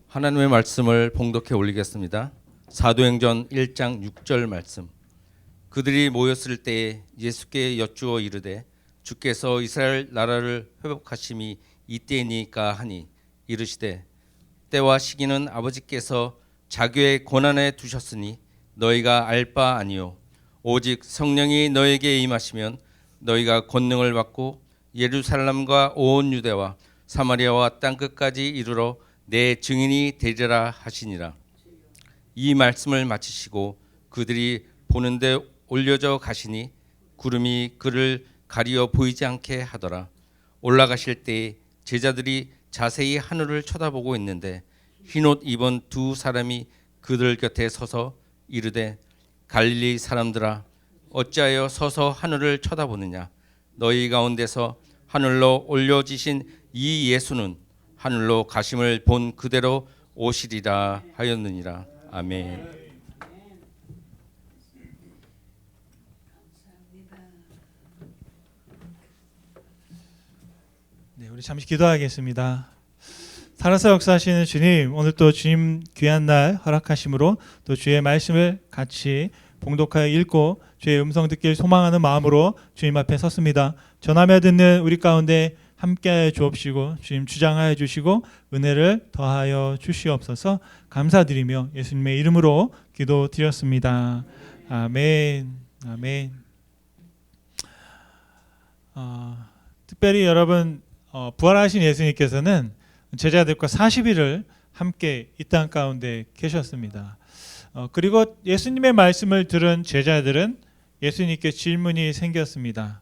하나님의 말씀을 봉독해 올리겠습니다. 사도행전 1장 6절 말씀. 그들이 모였을 때에 예수께 여쭈어 이르되 주께서 이스라엘 나라를 회복하심이 이때이니까 하니 이르시되 때와 시기는 아버지께서 자기의 권한에 두셨으니 너희가 알 바 아니요 오직 성령이 너에게 임하시면 너희가 권능을 받고 예루살렘과 온 유대와 사마리아와 땅 끝까지 이르러 내 증인이 되리라 하시니라. 이 말씀을 마치시고 그들이 보는데 올려져 가시니 구름이 그를 가리어 보이지 않게 하더라. 올라가실 때에 제자들이 자세히 하늘을 쳐다보고 있는데 흰옷 입은 두 사람이 그들 곁에 서서 이르되 갈릴리 사람들아 어찌하여 서서 하늘을 쳐다보느냐. 너희 가운데서 하늘로 올려지신 이 예수는 하늘로 가심을 본 그대로 오시리라 하였느니라. 아멘. 네, 우리 잠시 기도하겠습니다. 살아서 역사하시는 주님, 오늘 또 주님 귀한 날 허락하심으로 또 주의 말씀을 같이 봉독하여 읽고 주의 음성 듣길 소망하는 마음으로 주님 앞에 섰습니다. 전하며 듣는 우리 가운데 함께하여 주옵시고 주님 주장하여 주시고 은혜를 더하여 주시옵소서. 감사드리며 예수님의 이름으로 기도드렸습니다. 아멘. 아멘. 특별히 여러분 부활하신 예수님께서는 제자들과 40일을 함께 이 땅 가운데 계셨습니다. 그리고 예수님의 말씀을 들은 제자들은 예수님께 질문이 생겼습니다.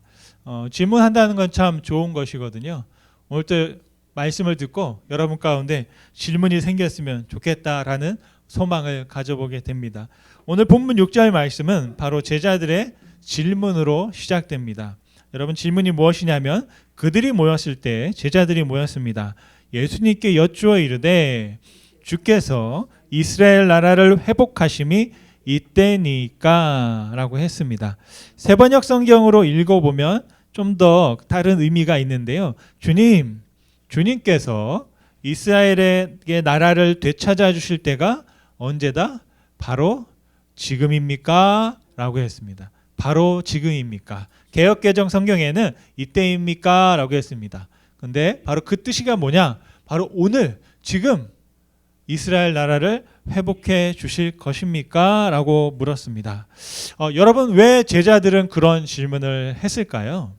질문한다는 건 참 좋은 것이거든요. 오늘 또 말씀을 듣고 여러분 가운데 질문이 생겼으면 좋겠다라는 소망을 가져보게 됩니다. 오늘 본문 6절 말씀은 바로 제자들의 질문으로 시작됩니다. 여러분 질문이 무엇이냐면 그들이 모였을 때 제자들이 모였습니다. 예수님께 여쭈어 이르되 주께서 이스라엘 나라를 회복하심이 이때니까 라고 했습니다. 세번역 성경으로 읽어보면 좀 더 다른 의미가 있는데요. 주님께서 이스라엘의 나라를 되찾아 주실 때가 언제다? 바로 지금입니까? 라고 했습니다. 바로 지금입니까? 개역개정 성경에는 이때입니까? 라고 했습니다. 근데 바로 그 뜻이가 뭐냐? 바로 오늘 지금 이스라엘 나라를 회복해 주실 것입니까? 라고 물었습니다. 여러분 왜 제자들은 그런 질문을 했을까요?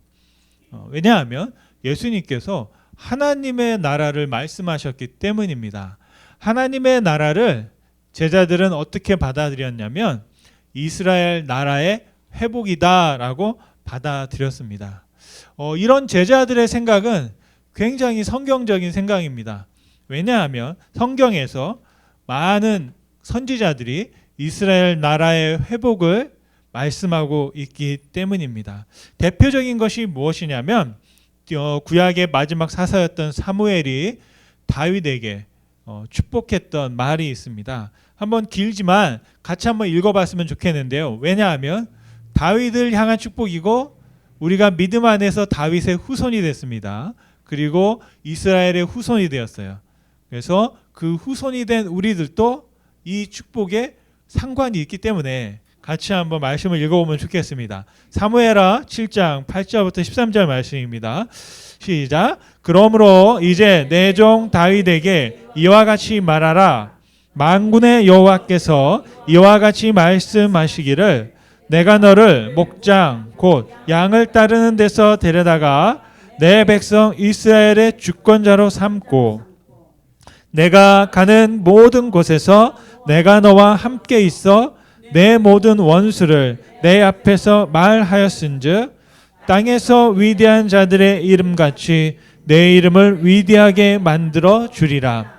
왜냐하면 예수님께서 하나님의 나라를 말씀하셨기 때문입니다. 하나님의 나라를 제자들은 어떻게 받아들였냐면 이스라엘 나라의 회복이다라고 받아들였습니다. 이런 제자들의 생각은 굉장히 성경적인 생각입니다. 왜냐하면 성경에서 많은 선지자들이 이스라엘 나라의 회복을 말씀하고 있기 때문입니다. 대표적인 것이 무엇이냐면 구약의 마지막 사사였던 사무엘이 다윗에게 축복했던 말이 있습니다. 한번 길지만 같이 한번 읽어봤으면 좋겠는데요. 왜냐하면 다윗을 향한 축복이고 우리가 믿음 안에서 다윗의 후손이 됐습니다. 그리고 이스라엘의 후손이 되었어요. 그래서 그 후손이 된 우리들도 이 축복에 상관이 있기 때문에 같이 한번 말씀을 읽어보면 좋겠습니다. 사무엘하 7장 8절부터 13절 말씀입니다. 시작. 그러므로 이제 내 종 다윗에게 이와 같이 말하라. 만군의 여호와께서 이와 같이 말씀하시기를 내가 너를 목장 곧 양을 따르는 데서 데려다가 내 백성 이스라엘의 주권자로 삼고 내가 가는 모든 곳에서 내가 너와 함께 있어 내 모든 원수를 내 앞에서 말하였은즉 땅에서 위대한 자들의 이름같이 내 이름을 위대하게 만들어 주리라.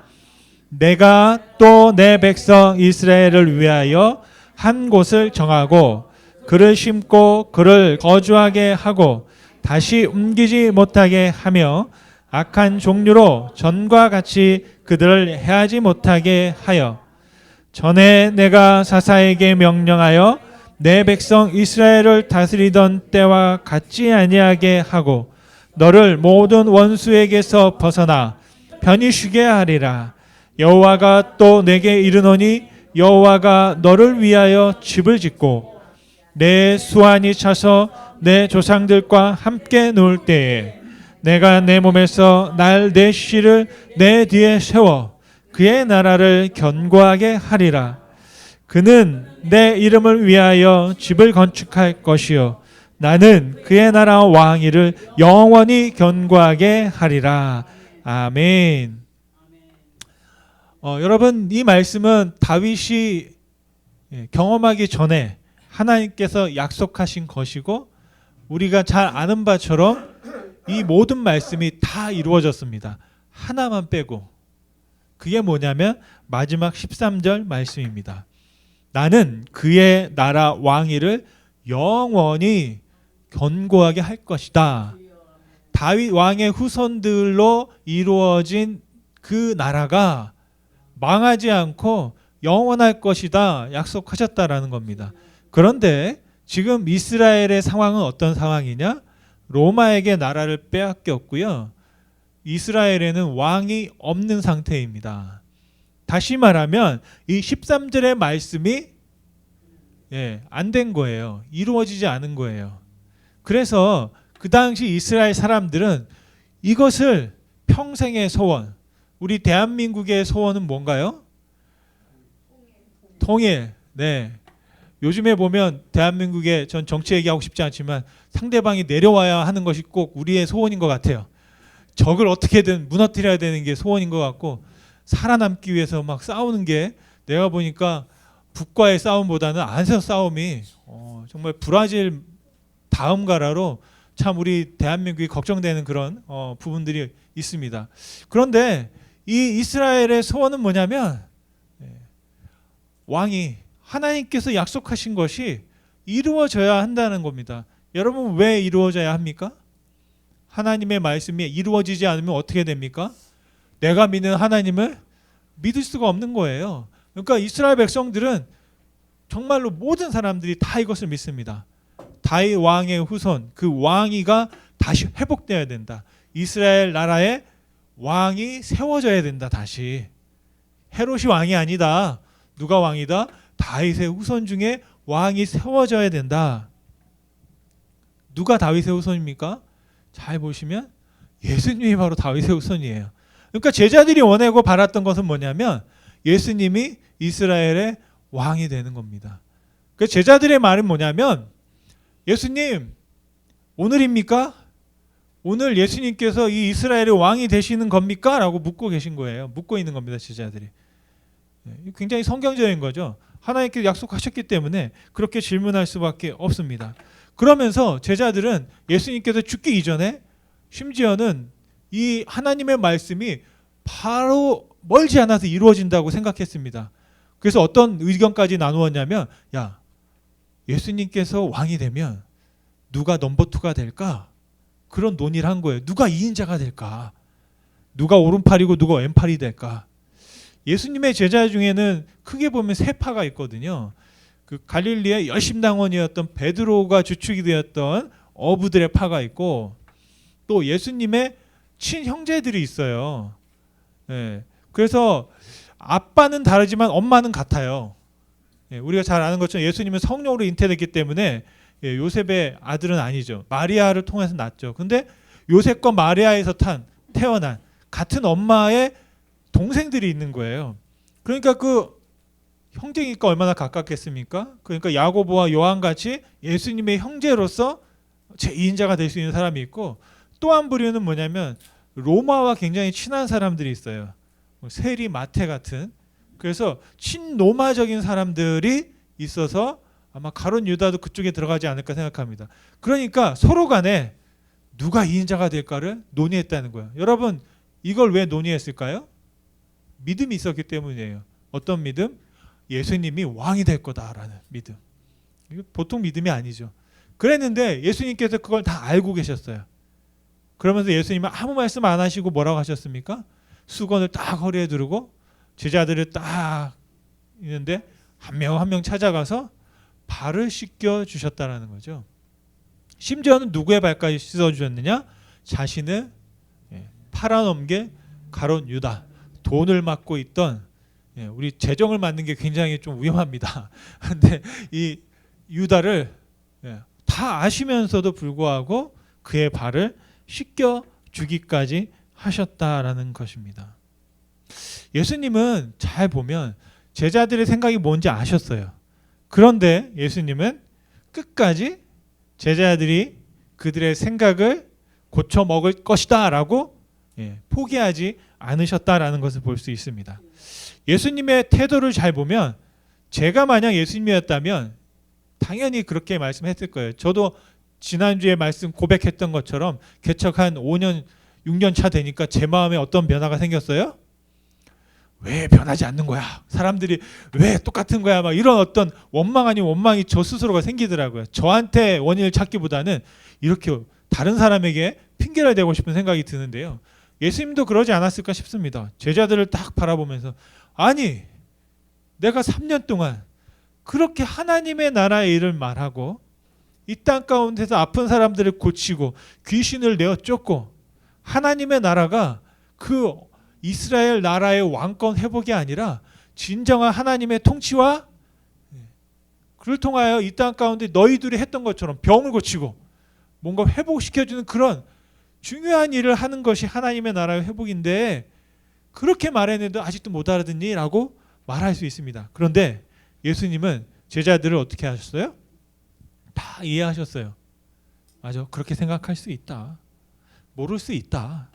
내가 또 내 백성 이스라엘을 위하여 한 곳을 정하고 그를 심고 그를 거주하게 하고 다시 옮기지 못하게 하며 악한 종류로 전과 같이 그들을 해하지 못하게 하여 전에 내가 사사에게 명령하여 내 백성 이스라엘을 다스리던 때와 같지 아니하게 하고 너를 모든 원수에게서 벗어나 편히 쉬게 하리라. 여호와가 또 내게 이르노니 여호와가 너를 위하여 집을 짓고 내 수완이 차서 내 조상들과 함께 누울 때에 내가 내 몸에서 날 내 씨를 내 뒤에 세워 그의 나라를 견고하게 하리라. 그는 내 이름을 위하여 집을 건축할 것이요 나는 그의 나라 왕위를 영원히 견고하게 하리라. 아멘. 여러분, 이 말씀은 다윗이 경험하기 전에 하나님께서 약속하신 것이고 우리가 잘 아는 바처럼 이 모든 말씀이 다 이루어졌습니다. 하나만 빼고. 그게 뭐냐면 마지막 13절 말씀입니다. 나는 그의 나라 왕위를 영원히 견고하게 할 것이다. 다윗 왕의 후손들로 이루어진 그 나라가 망하지 않고 영원할 것이다 약속하셨다라는 겁니다. 그런데 지금 이스라엘의 상황은 어떤 상황이냐? 로마에게 나라를 빼앗겼고요. 이스라엘에는 왕이 없는 상태입니다. 다시 말하면 이 13절의 말씀이 안 된 거예요. 이루어지지 않은 거예요. 그래서 그 당시 이스라엘 사람들은 이것을 평생의 소원, 우리 대한민국의 소원은 뭔가요? 통일. 네. 요즘에 보면 대한민국에 전 정치 얘기하고 싶지 않지만 상대방이 내려와야 하는 것이 꼭 우리의 소원인 것 같아요. 적을 어떻게든 무너뜨려야 되는 게 소원인 것 같고 살아남기 위해서 막 싸우는 게 내가 보니까 북과의 싸움보다는 안에서 싸움이 정말 브라질 다음 가라로 참 우리 대한민국이 걱정되는 그런 부분들이 있습니다. 그런데 이 이스라엘의 소원은 뭐냐면 왕이 하나님께서 약속하신 것이 이루어져야 한다는 겁니다. 여러분 왜 이루어져야 합니까? 하나님의 말씀이 이루어지지 않으면 어떻게 됩니까? 내가 믿는 하나님을 믿을 수가 없는 거예요. 그러니까 이스라엘 백성들은 정말로 모든 사람들이 다 이것을 믿습니다. 다윗 왕의 후손, 그 왕위가 다시 회복돼야 된다. 이스라엘 나라에 왕이 세워져야 된다. 다시. 헤롯이 왕이 아니다. 누가 왕이다? 다윗의 후손 중에 왕이 세워져야 된다. 누가 다윗의 후손입니까? 잘 보시면 예수님이 바로 다윗의 후손이에요. 그러니까 제자들이 원하고 바랐던 것은 뭐냐면 예수님이 이스라엘의 왕이 되는 겁니다. 그 제자들의 말은 뭐냐면 예수님 오늘입니까? 오늘 예수님께서 이 이스라엘의 왕이 되시는 겁니까? 라고 묻고 계신 거예요. 묻고 있는 겁니다. 제자들이. 굉장히 성경적인 거죠. 하나님께서 약속하셨기 때문에 그렇게 질문할 수밖에 없습니다. 그러면서 제자들은 예수님께서 죽기 이전에 심지어는 이 하나님의 말씀이 바로 멀지 않아서 이루어진다고 생각했습니다. 그래서 어떤 의견까지 나누었냐면 야 예수님께서 왕이 되면 누가 넘버 2가 될까? 그런 논의를 한 거예요. 누가 2인자가 될까? 누가 오른팔이고 누가 왼팔이 될까? 예수님의 제자 중에는 크게 보면 세 파가 있거든요. 그 갈릴리의 열심당원이었던 베드로가 주축이 되었던 어부들의 파가 있고 또 예수님의 친형제들이 있어요. 그래서 아빠는 다르지만 엄마는 같아요. 우리가 잘 아는 것처럼 예수님은 성령으로 잉태됐기 때문에 요셉의 아들은 아니죠. 마리아를 통해서 낳았죠. 근데 요셉과 마리아에서 태어난 같은 엄마의 동생들이 있는 거예요. 그러니까 그 형제니까 얼마나 가깝겠습니까? 그러니까 야고보와 요한 같이 예수님의 형제로서 제2인자가 될 수 있는 사람이 있고 또 한 부류는 뭐냐면 로마와 굉장히 친한 사람들이 있어요. 세리 마태 같은. 그래서 친로마적인 사람들이 있어서 아마 가룟 유다도 그쪽에 들어가지 않을까 생각합니다. 그러니까 서로 간에 누가 2인자가 될까를 논의했다는 거예요. 여러분 이걸 왜 논의했을까요? 믿음이 있었기 때문이에요. 어떤 믿음? 예수님이 왕이 될 거다라는 믿음. 이거 보통 믿음이 아니죠. 그랬는데 예수님께서 그걸 다 알고 계셨어요. 그러면서 예수님은 아무 말씀 안 하시고 뭐라고 하셨습니까? 수건을 딱 허리에 두르고 제자들을 딱 있는데 한 명 한 명 찾아가서 발을 씻겨 주셨다라는 거죠. 심지어는 누구의 발까지 씻어 주셨느냐? 자신을 팔아넘게 가룟 유다 돈을 맡고 있던 우리 재정을 맡는 게 굉장히 좀 위험합니다. 근데 이 유다를 다 아시면서도 불구하고 그의 발을 씻겨 주기까지 하셨다라는 것입니다. 예수님은 잘 보면 제자들의 생각이 뭔지 아셨어요. 그런데 예수님은 끝까지 제자들이 그들의 생각을 고쳐 먹을 것이다 라고 포기하지 않으셨다라는 것을 볼 수 있습니다. 예수님의 태도를 잘 보면 제가 만약 예수님이었다면 당연히 그렇게 말씀했을 거예요. 저도 지난주에 말씀 고백했던 것처럼 개척한 5년 6년 차 되니까 제 마음에 어떤 변화가 생겼어요? 왜 변하지 않는 거야? 사람들이 왜 똑같은 거야? 막 이런 어떤 원망 아닌 원망이 저 스스로가 생기더라고요. 저한테 원인을 찾기보다는 이렇게 다른 사람에게 핑계를 대고 싶은 생각이 드는데요. 예수님도 그러지 않았을까 싶습니다. 제자들을 딱 바라보면서 아니 내가 3년 동안 그렇게 하나님의 나라의 일을 말하고 이 땅 가운데서 아픈 사람들을 고치고 귀신을 내어 쫓고 하나님의 나라가 그 이스라엘 나라의 왕권 회복이 아니라 진정한 하나님의 통치와 그를 통하여 이 땅 가운데 너희들이 했던 것처럼 병을 고치고 뭔가 회복시켜주는 그런 중요한 일을 하는 것이 하나님의 나라의 회복인데 그렇게 말했는데 아직도 못 알아듣니? 라고 말할 수 있습니다. 그런데 예수님은 제자들을 어떻게 하셨어요? 다 이해하셨어요. 맞아, 그렇게 생각할 수 있다. 모를 수 있다.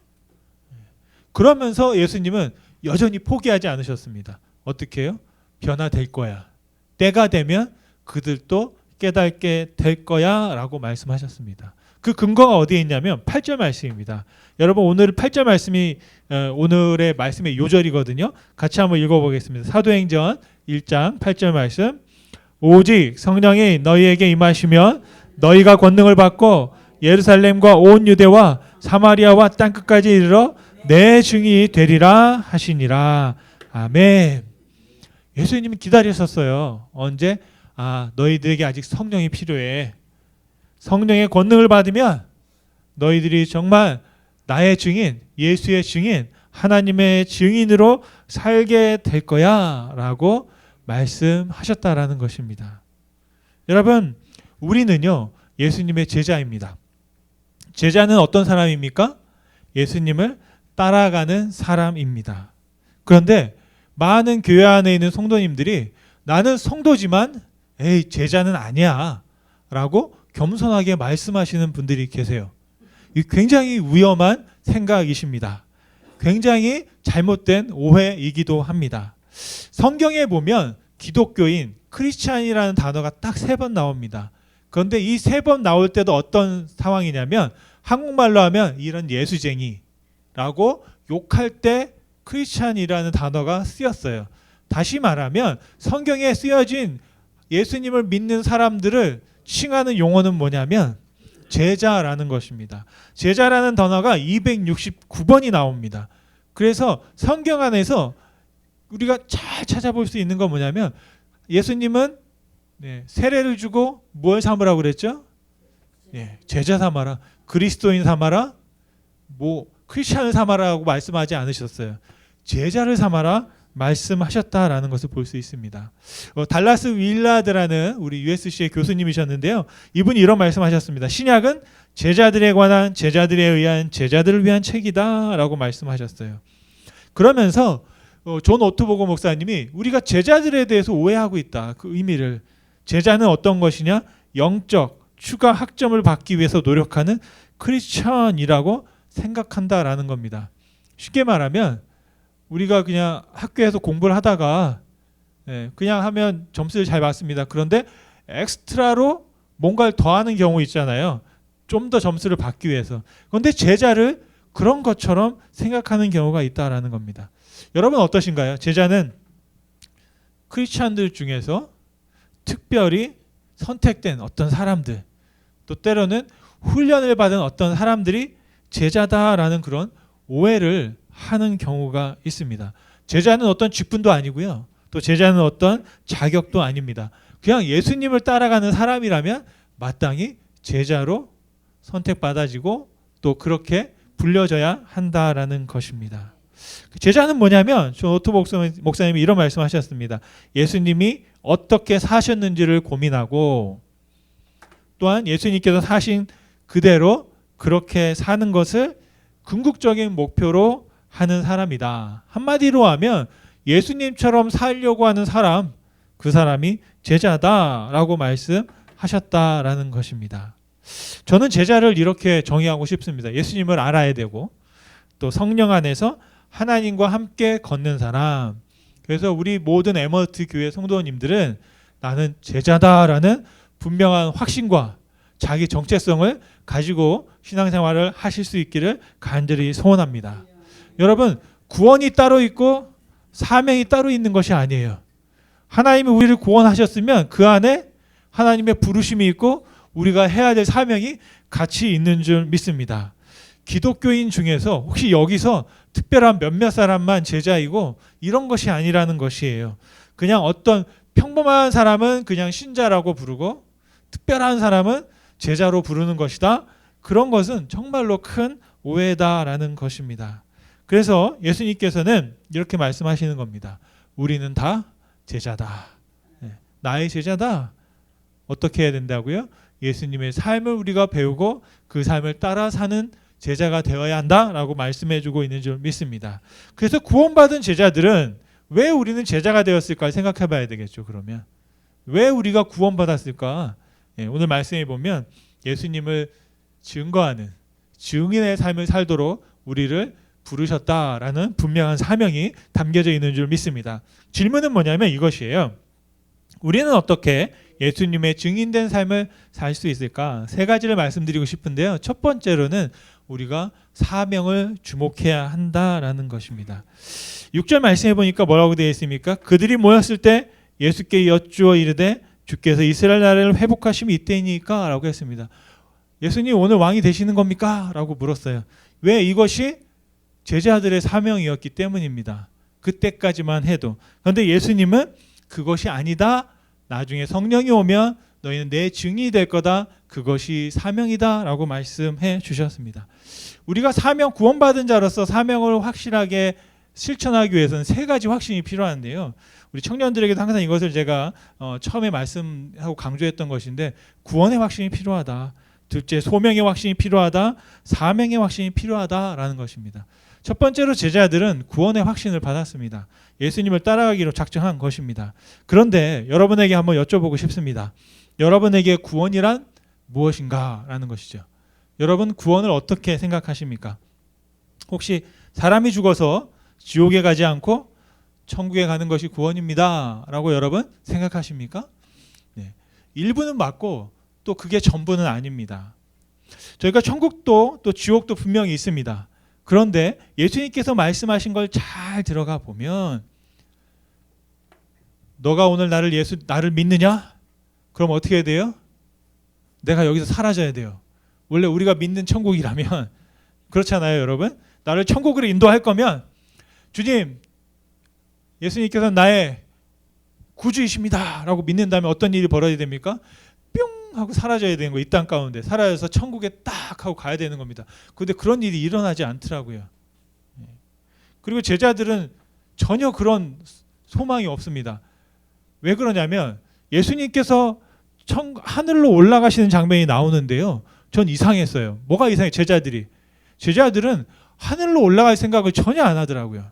그러면서 예수님은 여전히 포기하지 않으셨습니다. 어떻게 해요? 변화될 거야. 때가 되면 그들도 깨닫게 될 거야 라고 말씀하셨습니다. 그 근거가 어디에 있냐면 8절 말씀입니다. 여러분 오늘 8절 말씀이 오늘의 말씀의 요절이거든요. 같이 한번 읽어보겠습니다. 사도행전 1장 8절 말씀. 오직 성령이 너희에게 임하시면 너희가 권능을 받고 예루살렘과 온 유대와 사마리아와 땅끝까지 이르러 내 증인이 되리라 하시니라. 아멘. 예수님이 기다리셨어요. 언제? 너희들에게 아직 성령이 필요해. 성령의 권능을 받으면 너희들이 정말 나의 증인, 예수의 증인, 하나님의 증인으로 살게 될 거야 라고 말씀하셨다라는 것입니다. 여러분, 우리는요 예수님의 제자입니다. 제자는 어떤 사람입니까? 예수님을 따라가는 사람입니다. 그런데 많은 교회 안에 있는 성도님들이 나는 성도지만 에이 제자는 아니야 라고 겸손하게 말씀하시는 분들이 계세요. 이 굉장히 위험한 생각이십니다. 굉장히 잘못된 오해이기도 합니다. 성경에 보면 기독교인, 크리스찬이라는 단어가 딱 3번 나옵니다. 그런데 이 3번 나올 때도 어떤 상황이냐면 한국말로 하면 이런 예수쟁이라고 욕할 때 크리스찬이라는 단어가 쓰였어요. 다시 말하면 성경에 쓰여진 예수님을 믿는 사람들을 칭하는 용어는 뭐냐면 제자라는 것입니다. 제자라는 단어가 269번이 나옵니다. 그래서 성경 안에서 우리가 잘 찾아볼 수 있는 건 뭐냐면 예수님은 세례를 주고 뭘 삼으라고 그랬죠? 제자 삼아라, 그리스도인 삼아라, 크리스찬을 삼아라고 말씀하지 않으셨어요. 제자를 삼아라 말씀하셨다라는 것을 볼 수 있습니다. 달라스 윌라드라는 우리 USC의 교수님이셨는데요. 이분이 이런 말씀하셨습니다. 신약은 제자들에 관한, 제자들에 의한, 제자들을 위한 책이다라고 말씀하셨어요. 그러면서 존 오트보고 목사님이 우리가 제자들에 대해서 오해하고 있다. 그 의미를. 제자는 어떤 것이냐? 영적 추가 학점을 받기 위해서 노력하는 크리스천이라고 생각한다라는 겁니다. 쉽게 말하면 우리가 그냥 학교에서 공부를 하다가 그냥 하면 점수를 잘 받습니다. 그런데 엑스트라로 뭔가를 더하는 경우 있잖아요. 좀 더 점수를 받기 위해서. 그런데 제자를 그런 것처럼 생각하는 경우가 있다라는 겁니다. 여러분 어떠신가요? 제자는 크리스찬들 중에서 특별히 선택된 어떤 사람들, 또 때로는 훈련을 받은 어떤 사람들이 제자다라는 그런 오해를 하는 경우가 있습니다. 제자는 어떤 직분도 아니고요. 또 제자는 어떤 자격도 아닙니다. 그냥 예수님을 따라가는 사람이라면 마땅히 제자로 선택받아지고 또 그렇게 불려져야 한다라는 것입니다. 제자는 뭐냐면 저 오토 목사님이 이런 말씀하셨습니다. 예수님이 어떻게 사셨는지를 고민하고 또한 예수님께서 사신 그대로 그렇게 사는 것을 궁극적인 목표로 하는 사람이다. 한마디로 하면 예수님처럼 살려고 하는 사람, 그 사람이 제자다라고 말씀하셨다라는 것입니다. 저는 제자를 이렇게 정의하고 싶습니다. 예수님을 알아야 되고 또 성령 안에서 하나님과 함께 걷는 사람. 그래서 우리 모든 에머트 교회 성도님들은 나는 제자다라는 분명한 확신과 자기 정체성을 가지고 신앙생활을 하실 수 있기를 간절히 소원합니다. 여러분, 구원이 따로 있고 사명이 따로 있는 것이 아니에요. 하나님이 우리를 구원하셨으면 그 안에 하나님의 부르심이 있고 우리가 해야 될 사명이 같이 있는 줄 믿습니다. 기독교인 중에서 혹시 여기서 특별한 몇몇 사람만 제자이고 이런 것이 아니라는 것이에요. 그냥 어떤 평범한 사람은 그냥 신자라고 부르고 특별한 사람은 제자로 부르는 것이다. 그런 것은 정말로 큰 오해다라는 것입니다. 그래서 예수님께서는 이렇게 말씀하시는 겁니다. 우리는 다 제자다. 나의 제자다. 어떻게 해야 된다고요? 예수님의 삶을 우리가 배우고 그 삶을 따라 사는 제자가 되어야 한다라고 말씀해주고 있는 줄 믿습니다. 그래서 구원받은 제자들은 왜 우리는 제자가 되었을까 생각해봐야 되겠죠. 그러면 왜 우리가 구원받았을까? 오늘 말씀해 보면 예수님을 증거하는 증인의 삶을 살도록 우리를 부르셨다라는 분명한 사명이 담겨져 있는 줄 믿습니다. 질문은 뭐냐면 이것이에요. 우리는 어떻게 예수님의 증인된 삶을 살 수 있을까? 세 가지를 말씀드리고 싶은데요. 첫 번째로는 우리가 사명을 주목해야 한다라는 것입니다. 6절 말씀해 보니까 뭐라고 되어 있습니까? 그들이 모였을 때 예수께 여쭈어 이르되 주께서 이스라엘 나라를 회복하심이 이때이니까 라고 했습니다. 예수님 오늘 왕이 되시는 겁니까? 라고 물었어요. 왜? 이것이 제자들의 사명이었기 때문입니다. 그때까지만 해도. 그런데 예수님은 그것이 아니다. 나중에 성령이 오면 너희는 내 증인이 될 거다. 그것이 사명이다 라고 말씀해 주셨습니다. 우리가 사명 구원받은 자로서 사명을 확실하게 실천하기 위해서는 세 가지 확신이 필요한데요. 우리 청년들에게도 항상 이것을 제가 처음에 말씀하고 강조했던 것인데 구원의 확신이 필요하다. 둘째 소명의 확신이 필요하다. 사명의 확신이 필요하다라는 것입니다. 첫 번째로 제자들은 구원의 확신을 받았습니다. 예수님을 따라가기로 작정한 것입니다. 그런데 여러분에게 한번 여쭤보고 싶습니다. 여러분에게 구원이란 무엇인가? 라는 것이죠. 여러분 구원을 어떻게 생각하십니까? 혹시 사람이 죽어서 지옥에 가지 않고 천국에 가는 것이 구원입니다. 라고 여러분 생각하십니까? 네. 일부는 맞고 또 그게 전부는 아닙니다. 저희가 천국도 또 지옥도 분명히 있습니다. 그런데 예수님께서 말씀하신 걸 잘 들어가 보면 너가 오늘 나를 믿느냐? 그럼 어떻게 해야 돼요? 내가 여기서 사라져야 돼요. 원래 우리가 믿는 천국이라면 그렇잖아요, 여러분. 나를 천국으로 인도할 거면 주님, 예수님께서 나의 구주이십니다 라고 믿는다면 어떤 일이 벌어져야 됩니까? 뿅 하고 사라져야 되는 거예요. 이 땅 가운데 사라져서 천국에 딱 하고 가야 되는 겁니다. 그런데 그런 일이 일어나지 않더라고요. 그리고 제자들은 전혀 그런 소망이 없습니다. 왜 그러냐면 예수님께서 하늘로 올라가시는 장면이 나오는데요. 전 이상했어요. 뭐가 이상해? 제자들은 하늘로 올라갈 생각을 전혀 안 하더라고요.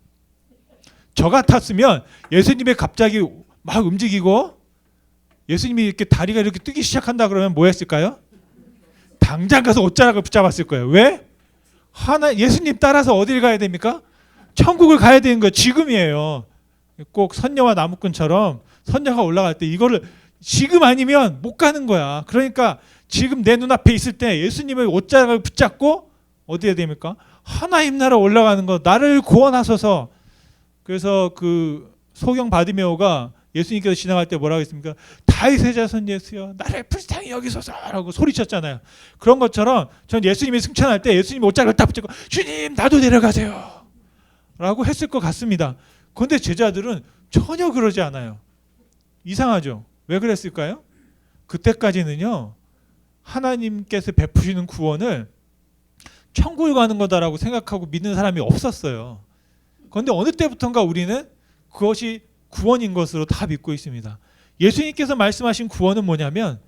저 같았으면 예수님이 갑자기 막 움직이고 예수님이 이렇게 다리가 이렇게 뜨기 시작한다 그러면 뭐 했을까요? 당장 가서 옷자락을 붙잡았을 거예요. 왜? 예수님 따라서 어디를 가야 됩니까? 천국을 가야 되는 거예요. 지금이에요. 꼭 선녀와 나무꾼처럼 선녀가 올라갈 때 이거를 지금 아니면 못 가는 거야. 그러니까 지금 내 눈앞에 있을 때 예수님의 옷자락을 붙잡고 어디에 됩니까? 하나님 나라 올라가는 거. 나를 구원하소서. 그래서 그 소경 바디메오가 예수님께서 지나갈 때 뭐라고 했습니까? 다윗의 자손 예수여 나를 불쌍히 여기소서라고 소리쳤잖아요. 그런 것처럼 전 예수님이 승천할 때 예수님 옷자락을 딱 붙잡고 주님 나도 내려가세요 라고 했을 것 같습니다. 그런데 제자들은 전혀 그러지 않아요. 이상하죠? 왜 그랬을까요? 그때까지는요 하나님께서 베푸시는 구원을 천국을 가는 거다라고 생각하고 믿는 사람이 없었어요. 그런데 어느 때부턴가 우리는 그것이 구원인 것으로 다 믿고 있습니다. 예수님께서 말씀하신 구원은 뭐냐면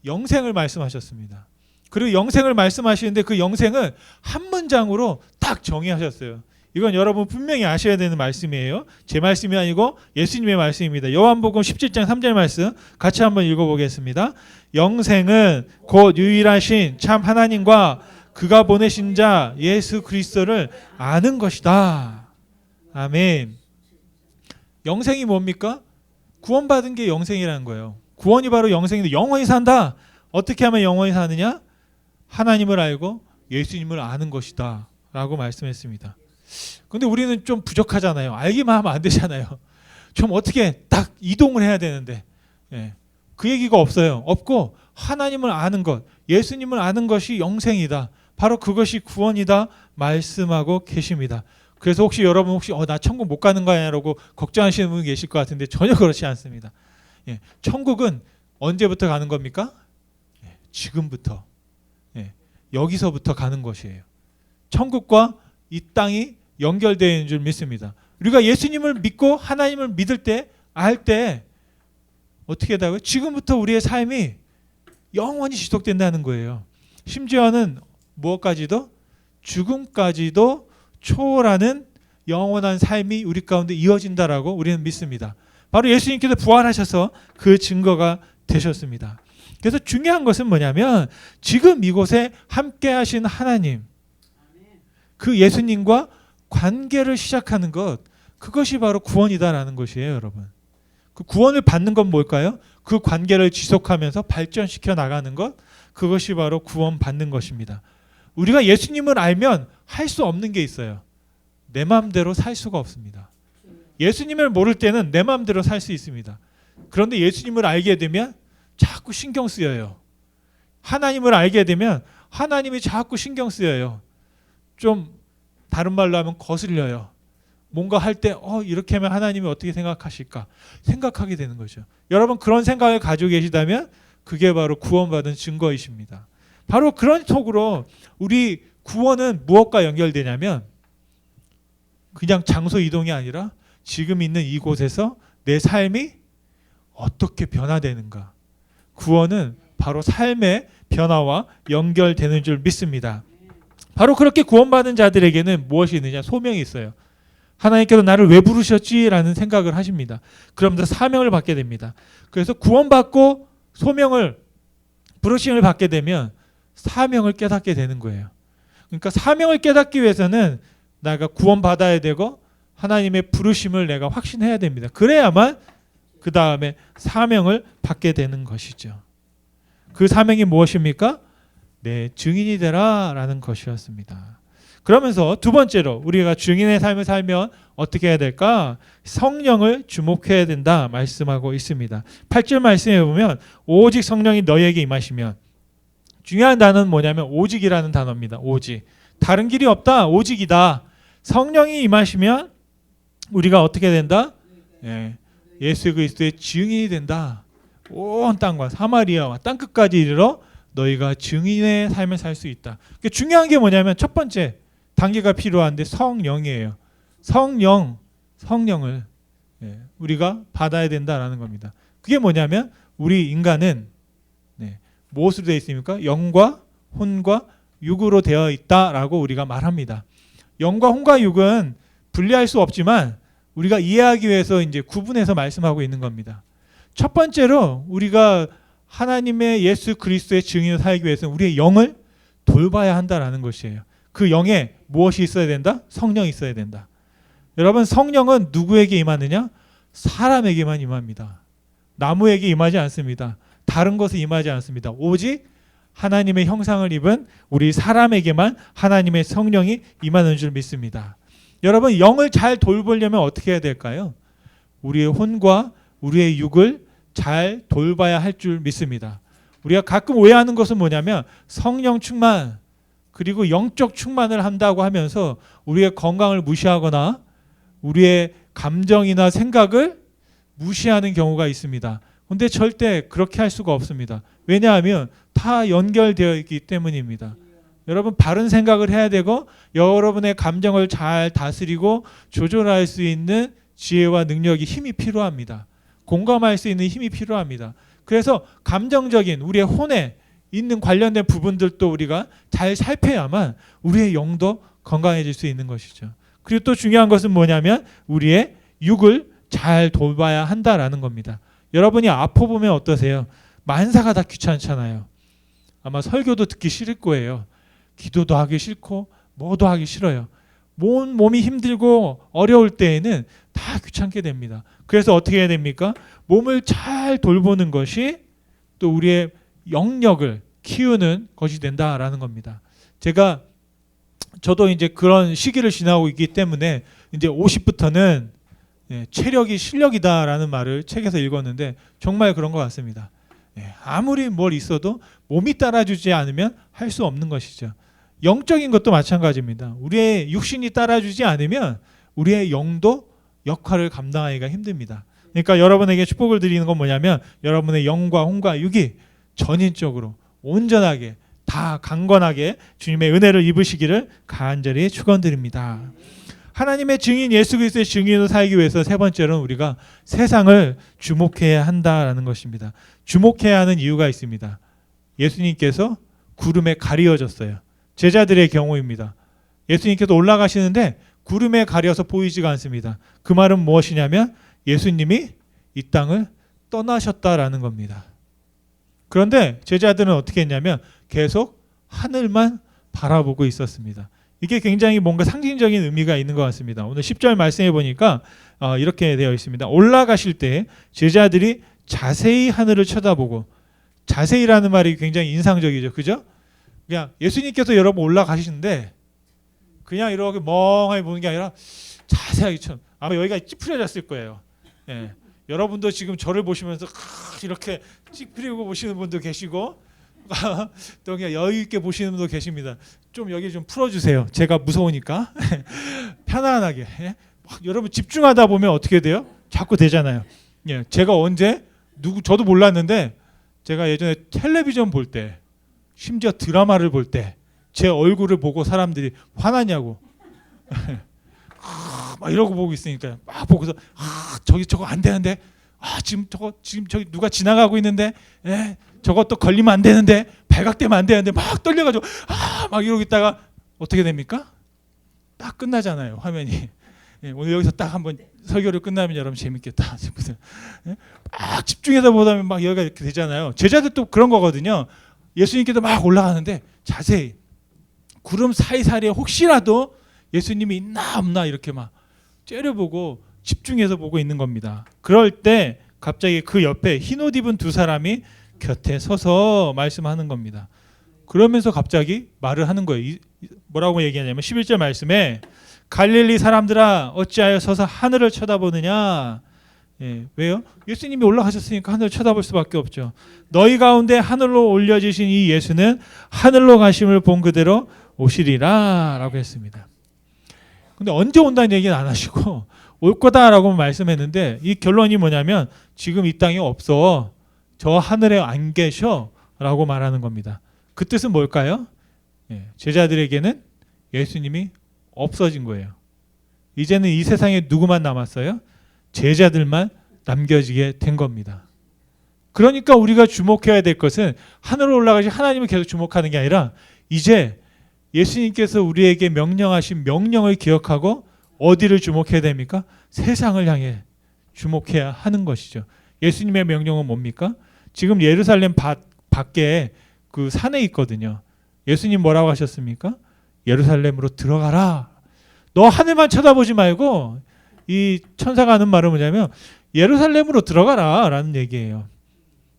영생을 말씀하셨습니다. 그리고 영생을 말씀하시는데 그 영생을 한 문장으로 딱 정의하셨어요. 이건 여러분 분명히 아셔야 되는 말씀이에요. 제 말씀이 아니고 예수님의 말씀입니다. 요한복음 17장 3절 말씀 같이 한번 읽어보겠습니다. 영생은 곧 유일하신 참 하나님과 그가 보내신 자 예수 그리스도를 아는 것이다. 아멘. 영생이 뭡니까? 구원받은 게 영생이라는 거예요. 구원이 바로 영생인데 영원히 산다. 어떻게 하면 영원히 사느냐? 하나님을 알고 예수님을 아는 것이다 라고 말씀했습니다. 근데 우리는 좀 부족하잖아요. 알기만 하면 안 되잖아요. 좀 어떻게 딱 이동을 해야 되는데 그 얘기가 없어요. 없고 하나님을 아는 것, 예수님을 아는 것이 영생이다. 바로 그것이 구원이다 말씀하고 계십니다. 그래서 혹시 여러분 나 천국 못 가는 거 아니냐라고 걱정하시는 분이 계실 것 같은데 전혀 그렇지 않습니다. 천국은 언제부터 가는 겁니까? 지금부터. 여기서부터 가는 것이에요. 천국과 이 땅이 연결되어 있는 줄 믿습니다. 우리가 예수님을 믿고 하나님을 믿을 때, 알 때 어떻게 되고요? 지금부터 우리의 삶이 영원히 지속된다는 거예요. 심지어는 무엇까지도? 죽음까지도 초월하는 영원한 삶이 우리 가운데 이어진다라고 우리는 믿습니다. 바로 예수님께서 부활하셔서 그 증거가 되셨습니다. 그래서 중요한 것은 뭐냐면 지금 이곳에 함께 하신 하나님, 그 예수님과 관계를 시작하는 것, 그것이 바로 구원이다라는 것이에요, 여러분. 그 구원을 받는 건 뭘까요? 그 관계를 지속하면서 발전시켜 나가는 것, 그것이 바로 구원 받는 것입니다. 우리가 예수님을 알면 할 수 없는 게 있어요. 내 마음대로 살 수가 없습니다. 예수님을 모를 때는 내 마음대로 살 수 있습니다. 그런데 예수님을 알게 되면 자꾸 신경 쓰여요. 하나님을 알게 되면 하나님이 자꾸 신경 쓰여요. 좀 다른 말로 하면 거슬려요. 뭔가 할 때 이렇게 하면 하나님이 어떻게 생각하실까 생각하게 되는 거죠. 여러분 그런 생각을 가지고 계시다면 그게 바로 구원받은 증거이십니다. 바로 그런 속으로 우리 구원은 무엇과 연결되냐면 그냥 장소 이동이 아니라 지금 있는 이곳에서 내 삶이 어떻게 변화되는가. 구원은 바로 삶의 변화와 연결되는 줄 믿습니다. 바로 그렇게 구원받은 자들에게는 무엇이 있느냐? 소명이 있어요. 하나님께서 나를 왜 부르셨지라는 생각을 하십니다. 그러면서 사명을 받게 됩니다. 그래서 구원받고 소명을 부르심을 받게 되면 사명을 깨닫게 되는 거예요. 그러니까 사명을 깨닫기 위해서는 내가 구원받아야 되고 하나님의 부르심을 내가 확신해야 됩니다. 그래야만 그 다음에 사명을 받게 되는 것이죠. 그 사명이 무엇입니까? 내 증인이 되라 라는 것이었습니다. 그러면서 두 번째로 우리가 증인의 삶을 살면 어떻게 해야 될까? 성령을 주목해야 된다 말씀하고 있습니다. 8절 말씀에 보면 오직 성령이 너희에게 임하시면, 중요한 단어는 뭐냐면 오직이라는 단어입니다. 오직. 다른 길이 없다. 오직이다. 성령이 임하시면 우리가 어떻게 된다? 예수 그리스도의 증인이 된다. 온 땅과 사마리아와 땅끝까지 이르러 너희가 증인의 삶을 살 수 있다. 중요한 게 뭐냐면 첫 번째 단계가 필요한데 성령이에요. 성령을 우리가 받아야 된다라는 겁니다. 그게 뭐냐면 우리 인간은 무엇으로 되어 있습니까? 영과 혼과 육으로 되어 있다라고 우리가 말합니다. 영과 혼과 육은 분리할 수 없지만 우리가 이해하기 위해서 이제 구분해서 말씀하고 있는 겁니다. 첫 번째로 우리가 하나님의 예수 그리스도의 증인을 살기 위해서는 우리의 영을 돌봐야 한다라는 것이에요. 그 영에 무엇이 있어야 된다? 성령이 있어야 된다. 여러분 성령은 누구에게 임하느냐? 사람에게만 임합니다. 나무에게 임하지 않습니다. 다른 것에 임하지 않습니다. 오직 하나님의 형상을 입은 우리 사람에게만 하나님의 성령이 임하는 줄 믿습니다. 여러분 영을 잘 돌보려면 어떻게 해야 될까요? 우리의 혼과 우리의 육을 잘 돌봐야 할 줄 믿습니다. 우리가 가끔 오해하는 것은 뭐냐면 성령 충만 그리고 영적 충만을 한다고 하면서 우리의 건강을 무시하거나 우리의 감정이나 생각을 무시하는 경우가 있습니다. 그런데 절대 그렇게 할 수가 없습니다. 왜냐하면 다 연결되어 있기 때문입니다. 여러분 바른 생각을 해야 되고 여러분의 감정을 잘 다스리고 조절할 수 있는 지혜와 능력이 힘이 필요합니다. 공감할 수 있는 힘이 필요합니다. 그래서 감정적인 우리의 혼에 있는 관련된 부분들도 우리가 잘 살펴야만 우리의 영도 건강해질 수 있는 것이죠. 그리고 또 중요한 것은 뭐냐면 우리의 육을 잘 돌봐야 한다라는 겁니다. 여러분이 아파 보면 어떠세요? 만사가 다 귀찮잖아요. 아마 설교도 듣기 싫을 거예요. 기도도 하기 싫고 뭐도 하기 싫어요. 몸이 힘들고 어려울 때에는 다 귀찮게 됩니다. 그래서 어떻게 해야 됩니까? 몸을 잘 돌보는 것이 또 우리의 영역을 키우는 것이 된다라는 겁니다. 저도 이제 그런 시기를 지나고 있기 때문에 이제 50부터는 체력이 실력이다라는 말을 책에서 읽었는데 정말 그런 것 같습니다. 아무리 뭘 있어도 몸이 따라주지 않으면 할 수 없는 것이죠. 영적인 것도 마찬가지입니다. 우리의 육신이 따라주지 않으면 우리의 영도 역할을 감당하기가 힘듭니다. 그러니까 여러분에게 축복을 드리는 건 뭐냐면 여러분의 영과 혼과 육이 전인적으로 온전하게 다 강건하게 주님의 은혜를 입으시기를 간절히 축원드립니다. 하나님의 증인 예수 그리스도의 증인으로 살기 위해서 세 번째로는 우리가 세상을 주목해야 한다라는 것입니다. 주목해야 하는 이유가 있습니다. 예수님께서 구름에 가리어졌어요. 제자들의 경우입니다. 예수님께서 올라가시는데 구름에 가려서 보이지가 않습니다. 그 말은 무엇이냐면 예수님이 이 땅을 떠나셨다라는 겁니다. 그런데 제자들은 어떻게 했냐면 계속 하늘만 바라보고 있었습니다. 이게 굉장히 뭔가 상징적인 의미가 있는 것 같습니다. 오늘 10절 말씀해 보니까 이렇게 되어 있습니다. 올라가실 때 제자들이 자세히 하늘을 쳐다보고, 자세히라는 말이 굉장히 인상적이죠. 그죠? 그냥 예수님께서 여러분 올라가시는데 그냥 이렇게 멍하니 보는 게 아니라 자세하게 아마 여기가 찌푸려졌을 거예요. 예. 여러분도 지금 저를 보시면서 이렇게 찌푸리고 보시는 분도 계시고 또 그냥 여유 있게 보시는 분도 계십니다. 좀 여기 좀 풀어주세요. 제가 무서우니까 편안하게. 예? 여러분 집중하다 보면 어떻게 돼요? 자꾸 되잖아요. 예. 제가 언제 저도 몰랐는데 제가 예전에 텔레비전 볼 때, 심지어 드라마를 볼 때 제 얼굴을 보고 사람들이 화나냐고 막 이러고 보고 있으니까 막 보고서 저거 안 되는데 지금 저기 누가 지나가고 있는데 저것도 걸리면 안 되는데 발각되면 안 되는데 막 떨려가지고 막 이러고 있다가 어떻게 됩니까? 딱 끝나잖아요, 화면이. 오늘 여기서 딱 한번 설교를 끝나면 여러분 재밌겠다 싶으세요. 막 집중해서 보다면 막 여기가 이렇게 되잖아요. 제자들도 그런 거거든요. 예수님께서 막 올라가는데 자세히 구름 사이사이에 혹시라도 예수님이 있나 없나 이렇게 막 째려보고 집중해서 보고 있는 겁니다. 그럴 때 갑자기 그 옆에 흰옷 입은 두 사람이 곁에 서서 말씀하는 겁니다. 그러면서 갑자기 말을 하는 거예요. 뭐라고 얘기하냐면 11절 말씀에 갈릴리 사람들아 어찌하여 서서 하늘을 쳐다보느냐. 왜요? 예수님이 올라가셨으니까 하늘을 쳐다볼 수밖에 없죠. 너희 가운데 하늘로 올려지신 이 예수는 하늘로 가심을 본 그대로 오시리라 라고 했습니다. 근데 언제 온다는 얘기는 안 하시고 올 거다라고 말씀했는데 이 결론이 뭐냐면 지금 이 땅에 없어. 저 하늘에 안 계셔 라고 말하는 겁니다. 그 뜻은 뭘까요? 제자들에게는 예수님이 없어진 거예요. 이제는 이 세상에 누구만 남았어요? 제자들만 남겨지게 된 겁니다. 그러니까 우리가 주목해야 될 것은 하늘로 올라가신 하나님을 계속 주목하는 게 아니라 이제 예수님께서 우리에게 명령하신 명령을 기억하고 어디를 주목해야 됩니까? 세상을 향해 주목해야 하는 것이죠. 예수님의 명령은 뭡니까? 지금 예루살렘 밖에 그 산에 있거든요. 예수님 뭐라고 하셨습니까? 예루살렘으로 들어가라. 너 하늘만 쳐다보지 말고 이 천사가 하는 말은 뭐냐면 예루살렘으로 들어가라 라는 얘기예요.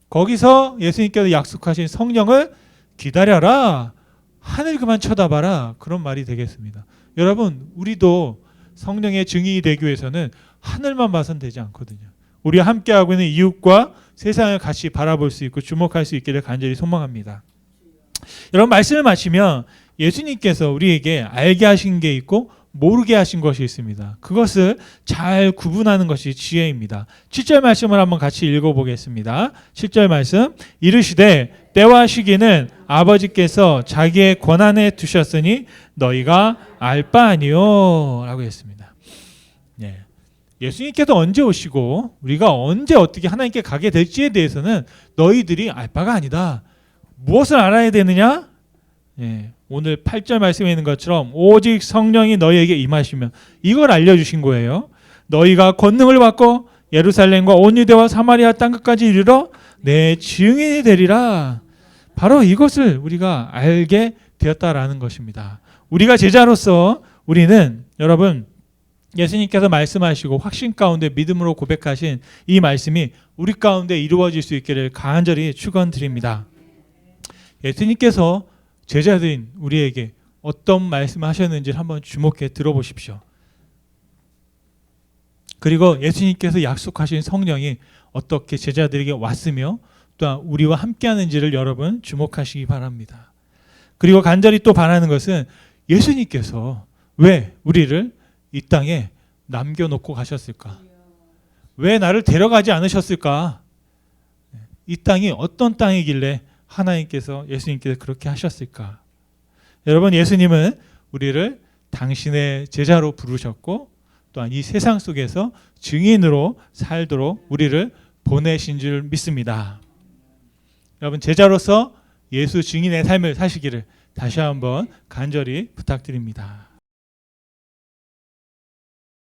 거기서 예수님께서 약속하신 성령을 기다려라. 하늘 그만 쳐다봐라. 그런 말이 되겠습니다. 여러분 우리도 성령의 증인이 되기 위해서는 하늘만 봐선 되지 않거든요. 우리와 함께하고 있는 이웃과 세상을 같이 바라볼 수 있고 주목할 수 있기를 간절히 소망합니다. 여러분 말씀을 마치면 예수님께서 우리에게 알게 하신 게 있고 모르게 하신 것이 있습니다. 그것을 잘 구분하는 것이 지혜입니다. 7절 말씀을 한번 같이 읽어보겠습니다. 7절 말씀 이르시되 때와 시기는 아버지께서 자기의 권한에 두셨으니 너희가 알 바 아니요 라고 했습니다. 예. 예수님께서 언제 오시고 우리가 언제 어떻게 하나님께 가게 될지에 대해서는 너희들이 알 바가 아니다. 무엇을 알아야 되느냐? 예. 오늘 8절 말씀에 있는 것처럼 오직 성령이 너희에게 임하시면 이걸 알려주신 거예요. 너희가 권능을 받고 예루살렘과 온 유대와 사마리아 땅끝까지 이르러 내 증인이 되리라. 바로 이것을 우리가 알게 되었다라는 것입니다. 우리가 제자로서 우리는 여러분 예수님께서 말씀하시고 확신 가운데 믿음으로 고백하신 이 말씀이 우리 가운데 이루어질 수 있기를 간절히 축원드립니다. 예수님께서 제자들인 우리에게 어떤 말씀하셨는지 한번 주목해 들어보십시오. 그리고 예수님께서 약속하신 성령이 어떻게 제자들에게 왔으며 또한 우리와 함께하는지를 여러분 주목하시기 바랍니다. 그리고 간절히 또 바라는 것은 예수님께서 왜 우리를 이 땅에 남겨놓고 가셨을까? 왜 나를 데려가지 않으셨을까? 이 땅이 어떤 땅이길래 하나님께서 예수님께서 그렇게 하셨을까? 여러분 예수님은 우리를 당신의 제자로 부르셨고 또한 이 세상 속에서 증인으로 살도록 우리를 보내신 줄 믿습니다. 여러분 제자로서 예수 증인의 삶을 사시기를 다시 한번 간절히 부탁드립니다.